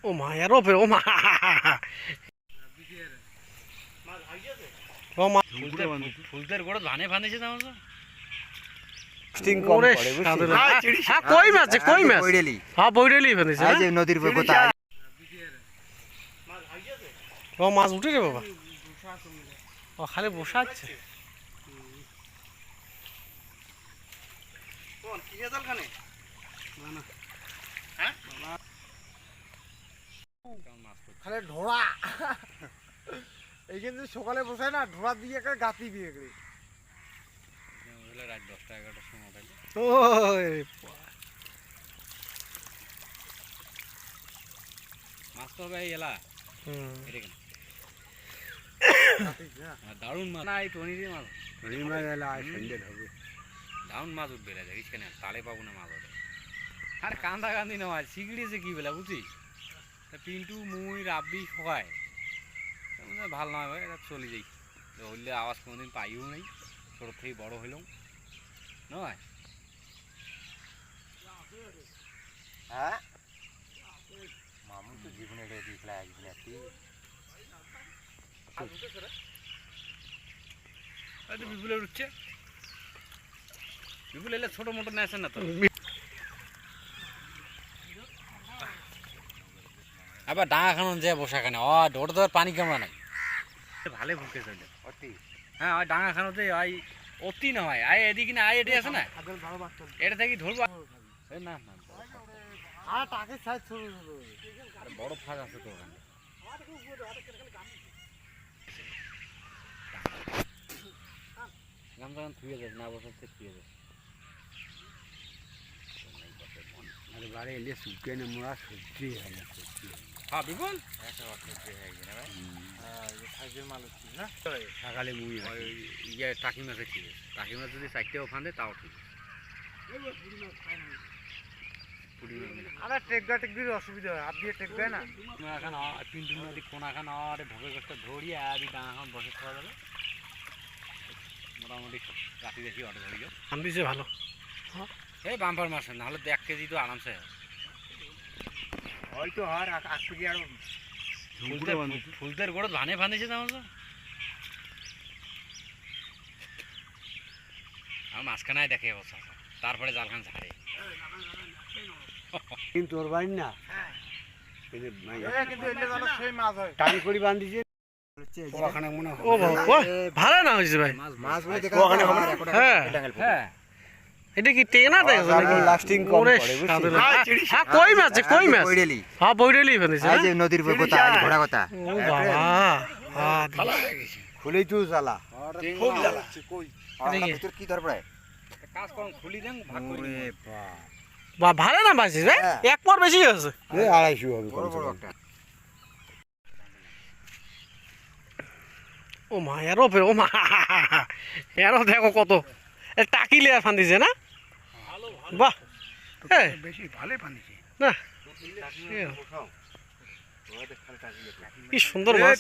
ও মা এর ওপরে ও মা ও মা ফুলদের গোড় ধানে ফান্দিছে না তো স্টিং কম ওরে পড়ে সাধু বুঝছিস? হ্যাঁ কই মাছ কই মাছ বৈরেলি হ্যাঁ বইরেলি ফান্দিছে এই না যে নদীর উপর কোথায় ও মাছ উঠে রে বাবা ও খালি বসা আছে খালি ঢোড়া এইখানে যদি সকালে বসায় না ঢোড়া দিয়ে একটা গাতি দিয়ে গেলে রাত 10টা 11টার সময় তাইলে ওই মাছ তো হবে এই এলা এটা কেন দারুণ মাছ না এই টনির মাছ দারুণ মাছ উঠবে রে দেখিস কেন তালে পাবো না মাছ ওঠে আর কান্দা কান্দি না মাছ শিগড়িছে কি বেলা বুঝছিস পিন্টু মুই রাব্বি সবাই ভাল নয় ভাই এটা চলে যাই হইলে আওয়াজ কোনোদিন পাইও নাই ছোট থেকে বড় হইলাম নয় হ্যাঁ মামু তো জীবনে রে দিখলা একদিন আরে বিপুলে উঠছে বিপুল এলে ছোট মোটো নেছে না তো আবার ডাঙা খানো যে বসা খানে ও ওটা তো আর পানি কামড়া নাই ভালো ভুকে চলে অতি হ্যাঁ ওই ডাঙা খানোতে ওই অতি না হয় আয় এদিকে না আয় এটি আছে না এটা থেকে ধরবো না না আর টাকে সাইজ ছোট ছোট বড় ফাঁক আছে তো ওখানে গাম যখন থুয়ে যাবে না বছর থেকে থুয়ে যাবে আরে বারে এলে সুকে না মোরা সত্যি হলো সত্যি হ্যাঁ বিপুল সাইজের মাল হচ্ছে না সকালে মুই ইয়ে টাকি মাছে ঠিক আছে টাকি মাছ যদি 4টেও ফান্দে তাও ঠিক আরে টেকগা টেকবির অসুবিধা হয় আপনি টেকবে না এখন পিন্টু নদী কোনাখান আর ঢোকে কষ্ট ধরি আর ডাঙাখান বসে খাওয়া যাবে মোটামুটি রাতি দেখি অটো ধরি ফান্দিছে ভালো এই বাম্পার মাছ নাহলে 1 কেজি তো আরামসে হয়তো আর আকৃতি আর ফুলদের গোড় ধানে ফান্দিছে না তো আর মাঝখানায় দেখে অবস্থা তারপরে জালখান ছাড়ে কিন্তু তোর বাড়ি না কিন্তু এলে যেন সেই মাছ হয় টান করে বাঁধিছে ওখানে মনে হয় ও বাবা ভালো না হয়েছে ভাই মাছ বলে দেখা ওখানে হ্যাঁ হ্যাঁ এটা কি টেনা দেখো নাকি লাস্টিং কম ওরে পড়ে সাধু বুঝছিস? হ্যাঁ কই মাছ কই মাছ বৈরেলি হ্যাঁ বইরেলি ফান্দিছে এই যে নদীর উপর কোথায় ঘোড়া কথা ও বাবা হ্যাঁ খুলেই তুই জ্বালা খুব জ্বালা কই আর ভিতর কি ধর পড়ে কাজ করুন খুলি দেন ভাগ করে ওরে নিন। বা ভালো না বাসিস ভাই হ্যাঁ। এক পর বেশি আছে এই 250 হবে বড় বড় একটা ও মা এর ওপরে ও মা এরও দেখো কত টাকি লেয়ার ফান্দিছে না বাহ বেশি ভালোই পানিছে না কি সুন্দর মাছ